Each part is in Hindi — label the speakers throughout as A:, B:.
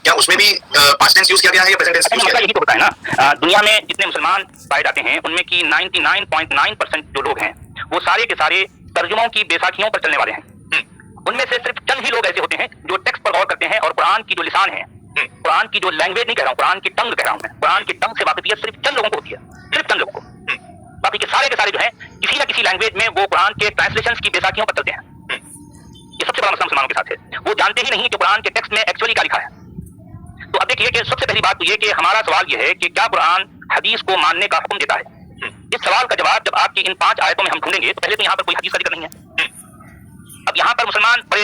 A: क्या उसमें भी पास्ट टेंस यूज किया गया है या प्रेजेंट टेंस यूज किया गया है?
B: यही तो होता है ना, दुनिया में जितने मुसलमान पाए जाते हैं उनमें की 99.9% जो लोग हैं वो सारे के सारे तर्जुमों की बेसाखियों पर चलने वाले हैं। उनमें से सिर्फ चंद ही लोग ऐसे होते हैं जो टेक्स्ट पर गौर करते हैं और कुरान की जो लिसान है, कुरान की जो लैंग्वेज नहीं कह रहा हूँ, कुरान की टंग कह रहा हूँ मैं, कुरान की टंग से वाकिफियत सिर्फ चंद लोगों को होती है, सिर्फ चंद लोगों को। बाकी के सारे जो है किसी ना किसी लैंग्वेज में वो कुरान के ट्रांसलेशंस की बेसाखियों पर चलते हैं। ये सबसे बड़ा मसला मुसलमानों के साथ है, वो जानते ही नहीं कि कुरान के टेक्स्ट में एक्चुअली क्या लिखा है। तो अब देखिए कि सबसे पहली बात तो ये कि हमारा सवाल ये है कि क्या कुरान हदीस को मानने का हुक्म देता है। इस सवाल का जवाब जब आपकी इन 5 आयतों में हम ढूंढेंगे तो पहले तो यहाँ पर कोई हदीस का जिक्र नहीं है। अब यहाँ पर मुसलमान बड़े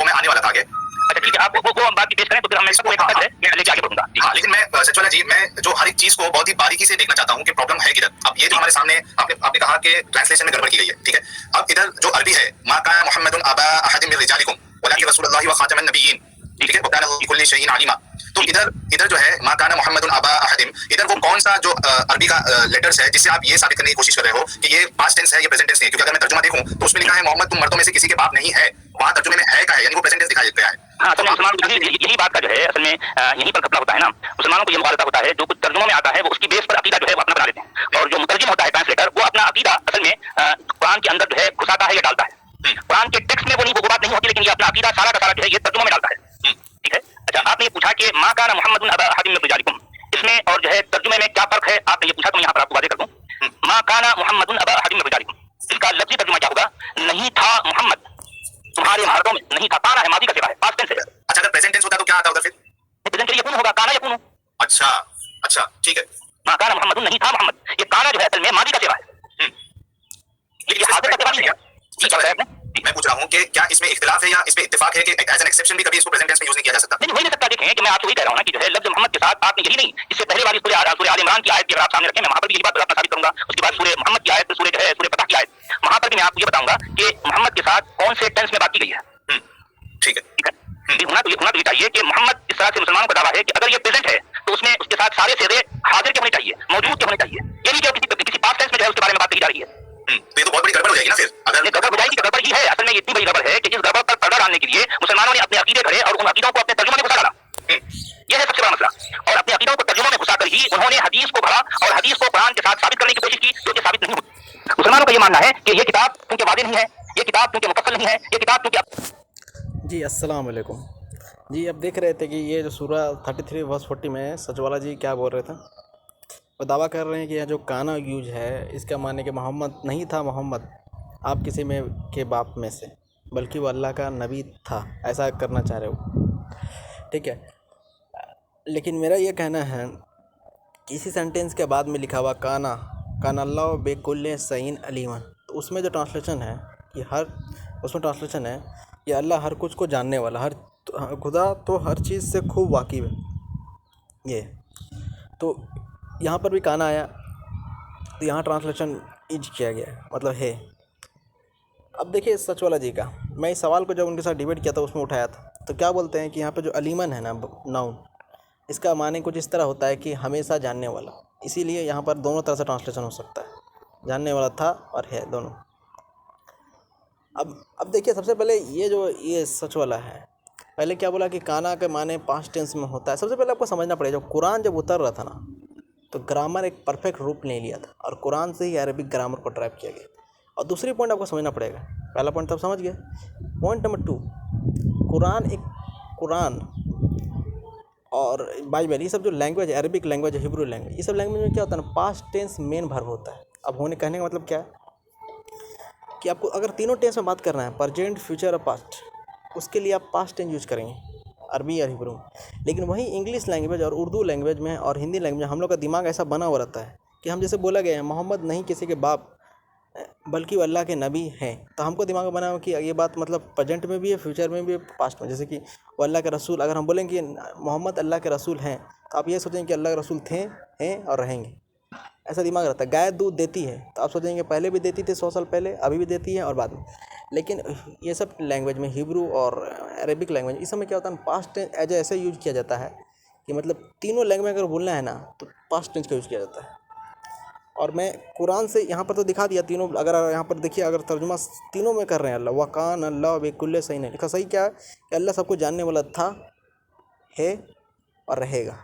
A: मैं आने वाला था आगे।
B: अच्छा ठीक है, आप वो हम बात की पेश करें तो फिर हम इसको एक हद है मैं लेके आगे बढ़ूंगा।
A: हाँ, लेकिन मैं सचवाला जी, मैं जो हर एक चीज को बहुत ही बारीकी से देखना चाहता हूँ कि प्रॉब्लम है किधर। अब ये जो हमारे सामने आपने कहा कि ट्रांसलेशन में गड़बड़ की गई है, ठीक है। अब इधर जो अरबी है, मा काना मुहम्मदुन अबा अहदिम मिन रिजालिकुम वलाकिन रसूलुल्लाह व खातमन नबिय्यीन, ठीक है, व काना बिकुल्लि शैइन अलीमा। तो इधर जो है मा काना मुहम्मदुन अबा अहदिम, इधर वो कौन सा जो अरबी का लेटर्स है जिससे आप ये साबित करने की कोशिश कर रहे हो कि ये पास्ट टेंस है, ये प्रेजेंट टेंस नहीं है? क्योंकि अगर मैं तर्जुमा देखूं तो उसमें लिखा है मोहम्मद तुम मर्दों में से किसी के बाप नहीं है, वहां तर्जुमे में है का है, यानी वो प्रेजेंट टेंस दिखाया गया है।
B: हाँ, असल में मुसलमान यही बात का जो है असल में यहीं पर घपला होता है ना। मुसलमानों को ये मुगालता होता है, जो कुछ तर्जुमों में आता है वो उसकी बेस पर अकीदा जो है वो अपना बना लेते हैं, और जो मुतरजिम होता है ट्रांसलेटर वो अपना अकीदा असल में कुरान के अंदर जो है घुसाता है या डालता है। कुरान के टेक्स्ट में वो बात नहीं होती, लेकिन ये अपना अकीदा सारा का सारा जो है ये तर्जुमा में डालता है, ठीक है। अच्छा, आपने ये पूछा कि मा काना मुहम्मदुन अबा अहदिम मिन रिजालिकुम, इसमें और जो है तर्जुमे में क्या फर्क है, आपने ये पूछा तो मैं यहाँ पर आपको वाज़ेह कर दूं। मा काना मुहम्मदुन अबा अहदिम मिन रिजालिकुम, इसका लफ्ज़ी तर्जुमा क्या होगा? नहीं था मोहम्मद तुम्हारे मर्दों में, नहीं था, काना है, माजी का सिगा है, पास्ट टेंस है।
A: अच्छा, अगर प्रेजेंट टेंस होता तो क्या आता उधर फिर?
B: प्रेजेंट के लिए यकून होगा, काना यकून।
A: अच्छा, ठीक है।
B: मा काना मुहम्मदुन, नहीं था मोहम्मद, ये काना जो है असल में माजी का सिगा है,
A: लेकिन
B: ये हाजिर का सिगा नहीं है।
A: जी, क्या है? मैं पूछ रहा हूँ कि क्या इसमें इख्तिलाफ है या इसमें इत्तेफाक है कि एज एन एक्सेप्शन भी कभी इसको प्रेजेंट टेंस में यूज नहीं किया जा सकता?
B: नहीं, हो ही नहीं सकता। देखें कि मैं आपको वही कह रहा हूँ ना कि जो है लफ्ज़ मोहम्मद के साथ आपने यही नहीं, इससे पहले वाली सूरह आल इमरान की आयत की अगर आप सामने रखें, मैं वहां पर भी यही बात अपना साबित करूंगा। उसके बाद सूरह मोहम्मद की आयत, सूरह जो है सूरह फतह की आयत, वहां पर भी मैं आपको ये बताऊंगा कि मोहम्मद के साथ कौन से टेंस में बात की गई है।
A: ठीक है।
B: होना तो ये चाहिए कि मोहम्मद, इस तरह से मुसलमानों का दावा है कि अगर ये प्रेजेंट है तो उसमें उसके साथ सारे सेरे हाजिर के होने चाहिए, मौजूद के होने चाहिए। ये नहीं कि किसी पास्ट टेंस में जो है उसके बारे में बात कही जा रही है।
A: तो ये तो बहुत बड़ी गड़बड़ हो जाएगी ना फिर। अगर
B: ये गड़बड़ हो जाएगी, गड़बड़ ही है असल में, इतनी बड़ी गड़बड़ है कि इस गड़बड़ पर पर्दा डालने के लिए मुसलमानों ने अपने अकीदे गढ़े और उन अकीदों को अपने तर्जुमे में घुसा डाला। यह है सबसे बड़ा मसला, और अपने अकीदों को तर्जुमे में घुसाकर ही उन्होंने हदीस को गढ़ा और हदीस को कुरान के साथ साबित करने की कोशिश की, जो कि साबित नहीं हुई। मुसलमानों का ये मानना है कि ये किताब क्योंकि वाज़ेह नहीं है, ये किताब क्योंकि मुफस्सल नहीं है, ये किताब क्योंकि
C: जी अस्सलाम वालेकुम जी। अब देख रहे थे कि ये जो सूरह 33 वर्स 40 में सचवाला जी क्या बोल रहे थे, वो दावा कर रहे हैं कि यह जो काना यूज है इसका माने कि मोहम्मद नहीं था मोहम्मद आप किसी में के बाप में से, बल्कि वो अल्लाह का नबी था, ऐसा करना चाह रहे हो, ठीक है। लेकिन मेरा ये कहना है कि इसी सेंटेंस के बाद में लिखा हुआ काना अल्लाह बेकुल्ले सईन अलीमा, तो उसमें जो ट्रांसलेशन है उसमें ट्रांसलेशन है कि अल्लाह हर कुछ को जानने वाला, खुदा तो हर चीज़ से खूब वाकिफ़ है। ये तो यहाँ पर भी काना आया तो यहाँ ट्रांसलेशन इज किया गया, मतलब है। अब देखिए सचवाला जी का, मैं इस सवाल को जब उनके साथ डिबेट किया था उसमें उठाया था, तो क्या बोलते हैं कि यहाँ पे जो अलीमन है ना नाउन, इसका माने कुछ इस तरह होता है कि हमेशा जानने वाला, इसीलिए यहाँ पर दोनों तरह से ट्रांसलेशन हो सकता है, जानने वाला था और है दोनों। अब देखिए सबसे पहले ये सच वाला है, पहले क्या बोला कि काना के माने पास्ट टेंस में होता है। सबसे पहले आपको समझना पड़ेगा, जब कुरान जब उतर रहा था ना तो ग्रामर एक परफेक्ट रूप नहीं लिया था, और कुरान से ही अरबिक ग्रामर को ड्राइव किया गया। और दूसरी पॉइंट आपको समझना पड़ेगा, पहला पॉइंट तब समझ गए। पॉइंट नंबर 2, कुरान और बाइबल, ये सब जो लैंग्वेज है, अरबिक लैंग्वेज है, हिब्रू लैंग्वेज, ये सब लैंग्वेज में क्या होता है ना, पास्ट टेंस मेन वर्ब होता है। अब होने कहने का मतलब क्या है कि आपको अगर तीनों टेंस में बात करना है, प्रेजेंट, फ्यूचर और पास्ट, उसके लिए आप पास्ट टेंस यूज करेंगे अरबी और हिब्रू। लेकिन वही इंग्लिश लैंग्वेज और उर्दू लैंग्वेज में और हिंदी लैंग्वेज में हम लोग का दिमाग ऐसा बना हुआ रहता है कि हम जैसे बोला गया है मोहम्मद नहीं किसी के बाप बल्कि वो अल्लाह के नबी हैं, तो हमको दिमाग में बना हो कि ये बात मतलब प्रेजेंट में भी है, फ्यूचर में भी है, पास्ट में। जैसे कि वो अल्लाह के रसूल, अगर हम बोलेंगे मोहम्मद अल्लाह के रसूल हैं, तो आप ये सोचेंगे कि अल्लाह के रसूल थे, हैं और रहेंगे, ऐसा दिमाग रहता है। गाय दूध देती है तो आप सोचेंगे पहले भी देती थी 100 साल पहले, अभी भी देती है और बाद में। लेकिन ये सब लैंग्वेज में, हिब्रू और अरेबिक लैंग्वेज, इस समय क्या होता है, पास्ट टेंस एज ऐसे यूज किया जाता है कि मतलब तीनों लैंग्वेज अगर बोलना है ना तो पास्ट टेंस का यूज़ किया जाता है। और मैं कुरान से यहाँ पर तो दिखा दिया तीनों, अगर यहाँ पर देखिए, अगर तर्जुमा तीनों में कर रहे हैं, अल्लाह वकान अल्लाह बेकुल्ले सही नहीं लिखा, सही क्या है कि अल्लाह सबको जानने वाला था, है और रहेगा।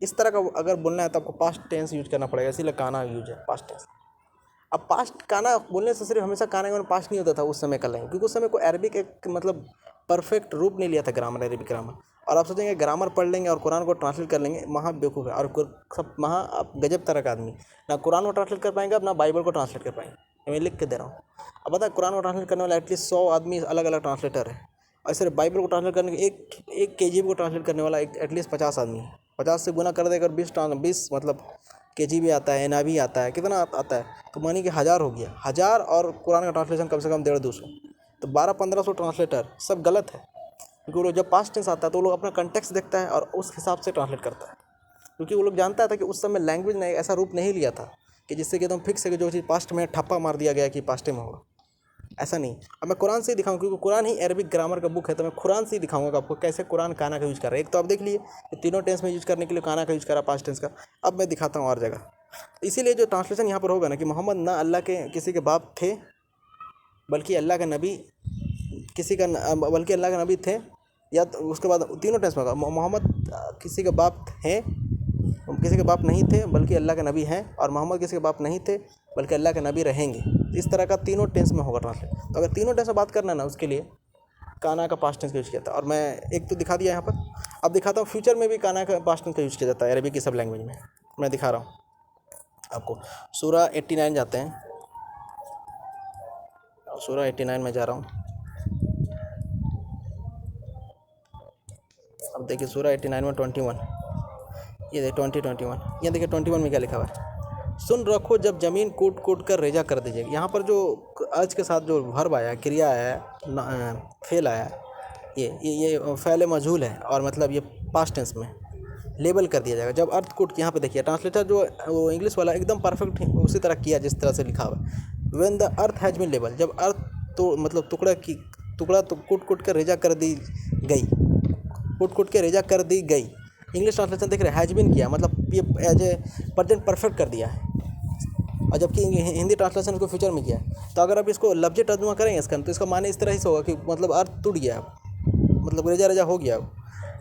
C: इस तरह का अगर बोलना है तो आपको पास्ट टेंस यूज करना पड़ेगा, इसीलिए काना यूज है पास्ट टेंस। अब पास्ट काना बोलने से सिर्फ हमेशा काना का पास्ट नहीं होता था उस समय का लैंग्वेज, क्योंकि उस समय को अरबिक एक मतलब परफेक्ट रूप नहीं लिया था ग्रामर, अरबिक ग्रामर। और आप सोचेंगे ग्रामर पढ़ लेंगे और कुरान को ट्रांसलेट कर लेंगे, महा बेवकूफ़ है और सब महा आप गजब तरह का आदमी, ना कुरान को ट्रांसलेट कर पाएंगे, अब ना बाइबल को ट्रांसलेट कर पाएंगे। मैं लिख के दे रहा हूँ। अब बता, कुरान को ट्रांसलेट करने वाला एटलीस्ट 100 आदमी अलग अलग ट्रांसलेटर है, और सिर्फ बाइबल को ट्रांसलेट करने के एक KJV को ट्रांसलेट करने वाला एटलीस्ट 50 आदमी है। 50 से गुना कर देकर 20 मतलब KJV आता है, NIV आता है, कितना आता है, तो मानी कि 1000 हो गया। 1000 और कुरान का ट्रांसलेशन कम से कम 150-200, तो 1200-1500 ट्रांसलेटर सब गलत है। क्योंकि वो लोग जब पास्ट टेंस आता है तो वो लोग अपना कंटेक्स्ट देखता है और उस हिसाब से ट्रांसलेट करता है, क्योंकि वो लोग जानता था कि उस समय लैंग्वेज ने ऐसा रूप नहीं लिया था कि जिससे कि एकदम फिक्स है कि जो चीज़ पास्ट में ठप्पा मार दिया गया कि पास्ट में होगा, ऐसा नहीं। अब मैं कुरान से ही दिखाऊँ, क्योंकि कुरान ही अरबिक ग्रामर का बुक है, तो मैं कुरान से ही दिखाऊंगा कि आपको कैसे कुरान काना का यूज़ कर रहा है। एक तो आप देख लिए तीनों टेंस में यूज़ करने के लिए काना का यूज़ करा, पास्ट टेंस का। अब मैं दिखाता हूँ और जगह। इसीलिए जो ट्रांसलेशन यहाँ पर होगा ना कि मोहम्मद ना अल्लाह के किसी के बाप थे, बल्कि अल्लाह का नबी बल्कि अल्लाह के नबी थे, या तो उसके बाद तीनों टेंस में होगा मोहम्मद किसी के बाप हैं, किसी के बाप नहीं थे बल्कि अल्लाह के नबी हैं, और मोहम्मद किसी के बाप नहीं थे बल्कि अल्लाह के नबी रहेंगे। इस तरह का तीनों टेंस में होगा ट्रांसलेट। तो अगर तीनों टेंस में बात करना है ना, उसके लिए काना का पास्ट टेंस का यूज़ किया था। और मैं एक तो दिखा दिया यहाँ पर, अब दिखाता हूँ फ्यूचर में भी काना का पास्ट टेंस का यूज़ किया जाता है अरबी की सब लैंग्वेज में। मैं दिखा रहा हूँ आपको। सूरा 89 जाते हैं, सूरा 89 में जा रहा हूँ। अब देखिए सूरा 89 में 21, ये देखिए 20-21, ये देखिए 21 में क्या लिखा हुआ है, सुन रखो जब ज़मीन कूट कूट कर रेजा कर दीजिएगी। यहाँ पर जो अर्ज के साथ जो वर्ब आया, क्रिया आया, फेल आया, ये फ़ैल मजहूल है, और मतलब ये पास्ट टेंस में लेबल कर दिया जाएगा जब अर्थ कूट। यहाँ पे देखिए ट्रांसलेटर जो वो इंग्लिश वाला एकदम परफेक्ट उसी तरह किया जिस तरह से लिखा हुआ है। When the earth has been label, जब अर्थ तो मतलब टुकड़ा तो कूट कूट कर रेजा कर दी गई, कूट कूट के रेजा कर दी गई। इंग्लिश ट्रांसलेशन देख रहे हैज़ बीन किया, मतलब ये एज ए प्रेजेंट परफेक्ट कर दिया है, और जबकि हिंदी ट्रांसलेशन उसको फ्यूचर में किया है। तो अगर आप इसको लफ्ज़ी तर्जुमा करेंगे इसका, तो इसका माने इस तरह से होगा कि मतलब अर्थ टूट गया, मतलब रेजा रेजा हो गया।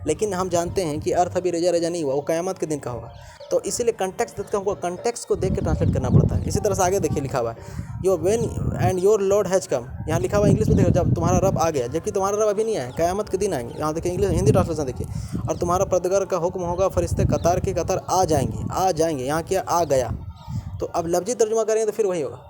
C: लेकिन हम जानते हैं कि अर्थ अभी रेजा रेजा नहीं हुआ, वो क़यामत के दिन का होगा। तो इसीलिए कंटेक्स्ट देख के हमको कंटेक्स्ट को देख के ट्रांसलेट करना पड़ता है। इसी तरह से आगे देखिए लिखा हुआ है your when and your Lord has come, यहाँ लिखा हुआ इंग्लिश में देखो जब तुम्हारा रब आ गया, जबकि तुम्हारा रब अभी नहीं आया, क़यामत के दिन आएंगे। यहाँ देखिए इंग्लिश हिंदी ट्रांसलेशन देखिए, और तुम्हारा परवरदिगार का हुक्म होगा, फरिश्ते कतार के कतार आ जाएंगे। यहाँ क्या आ गया, तो अब लफ्ज़ी तर्जुमा करेंगे तो फिर वही होगा।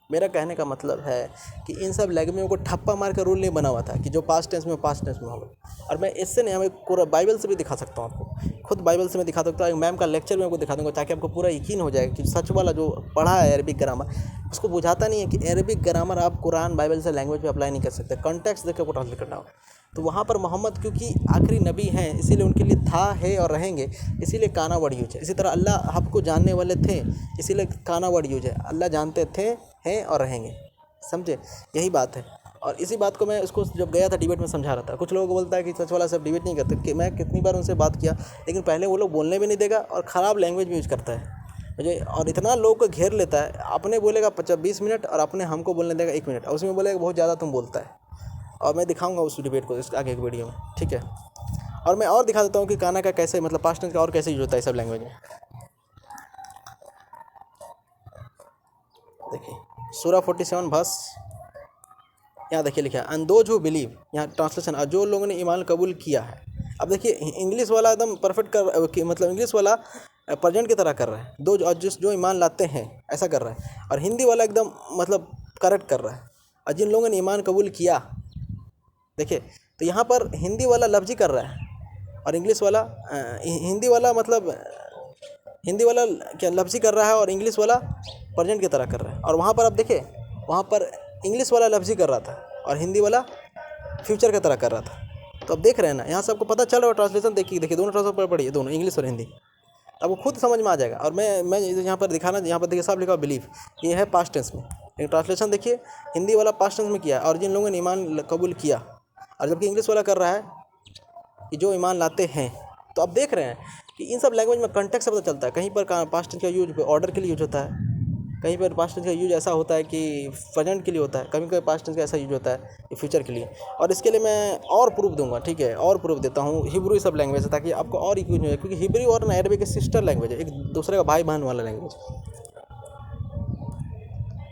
C: मेरा कहने का मतलब है कि इन सब लैंग्वेजों को ठप्पा मार कर रूल नहीं बना हुआ था कि जो पास्ट टेंस में होगा। और मैं इससे नहीं, हमें पूरा बाइबल से भी दिखा सकता हूँ आपको, खुद बाइबल से मैं दिखा सकता हूँ। मैम का लेक्चर में आपको दिखा दूँगा, ताकि आपको पूरा यकीन हो जाए कि सच वाला जो पढ़ा है अरबिक ग्रामर, उसको बुझाता नहीं है कि अरबिक ग्रामर आप कुरान बाइबल से लैंग्वेज पे अप्लाई नहीं कर सकते, कॉन्टेक्स्ट देख के आपको ट्रांसलेट करना हो। तो वहाँ पर मोहम्मद क्योंकि आखिरी नबी हैं, इसीलिए उनके लिए था, है और रहेंगे, इसीलिए काना वर्ड यूज है। इसी तरह अल्लाह आपको जानने वाले थे, इसीलिए काना वर्ड यूज है। अल्लाह जानते थे, हैं और रहेंगे, समझे, यही बात है। और इसी बात को मैं उसको जब गया था डिबेट में समझा रहा था। कुछ लोगों को बोलता है कि सच वाला सब डिबेट नहीं करते, कि मैं कितनी बार उनसे बात किया, लेकिन पहले वो लोग बोलने भी नहीं देगा और ख़राब लैंग्वेज भी यूज़ करता है मुझे, और इतना लोग को घेर लेता है। अपने बोलेगा 20 मिनट और अपने हमको बोलने देगा 1 मिनट, और उसमें बोलेगा बहुत ज़्यादा तुम बोलता है। और मैं दिखाऊंगा उस डिबेट को इस आगे एक वीडियो में, ठीक है। और मैं और दिखा देता हूँ कि काना का कैसे मतलब पास्ट टेंस का और कैसे यूज होता है सब लैंग्वेज में। देखिए सूरा 47 वर्स, यहाँ देखिए लिखा है एंड दोज हु बिलीव, यहाँ ट्रांसलेशन, और जो लोगों ने ईमान कबूल किया है। अब देखिए इंग्लिश वाला एकदम परफेक्ट कर, मतलब इंग्लिश वाला प्रेजेंट की तरह कर रहा है, जो ईमान लाते हैं ऐसा कर रहा है, और हिंदी वाला एकदम मतलब करेक्ट कर रहा है, और जिन लोगों ने ईमान कबूल किया। देखिए तो यहाँ पर हिंदी वाला लफ्ज़ी कर रहा है, और इंग्लिश वाला हिंदी वाला मतलब हिंदी वाला क्या लफ्ज़ी कर रहा है, और इंग्लिश वाला प्रेजेंट की तरह कर रहा है। और वहाँ पर आप देखिए, वहाँ पर इंग्लिश वाला लफ्ज़ी कर रहा था और हिंदी वाला फ्यूचर की तरह कर रहा था। तो अब देख रहे हैं ना, यहाँ से आपको पता चल रहा है। ट्रांसलेशन देखिए दोनों ट्रांसलेशन पढ़िए, दोनों इंग्लिश और हिंदी, आपको खुद समझ में आ जाएगा। और मैं यहाँ पर दिखाना, यहाँ पर देखिए सब लिखा बिलीव, ये है पास्ट टेंस में, लेकिन ट्रांसलेशन देखिए हिंदी वाला पास्ट टेंस में किया, और जिन लोगों ने ईमान कबूल किया, और जबकि इंग्लिश वाला कर रहा है कि जो ईमान लाते हैं। तो अब देख रहे हैं कि इन सब लैंग्वेज में कॉन्टेक्स्ट से पता चलता है। कहीं पर पास्ट टेंस का यूज ऑर्डर के लिए यूज होता है, कहीं पर पास्ट टेंस का यूज ऐसा होता है कि प्रेजेंट के लिए होता है, कभी कभी पास्ट टेंस का ऐसा यूज होता है कि फ्यूचर के लिए। और इसके लिए मैं और प्रूफ दूंगा, ठीक है, और प्रूफ देता हूँ हिब्रू सब लैंग्वेज, ताकि आपको और यूज हो जाए, क्योंकि हिब्रू और अरबिक सिस्टर लैंग्वेज है, एक दूसरे का भाई बहन वाला लैंग्वेज।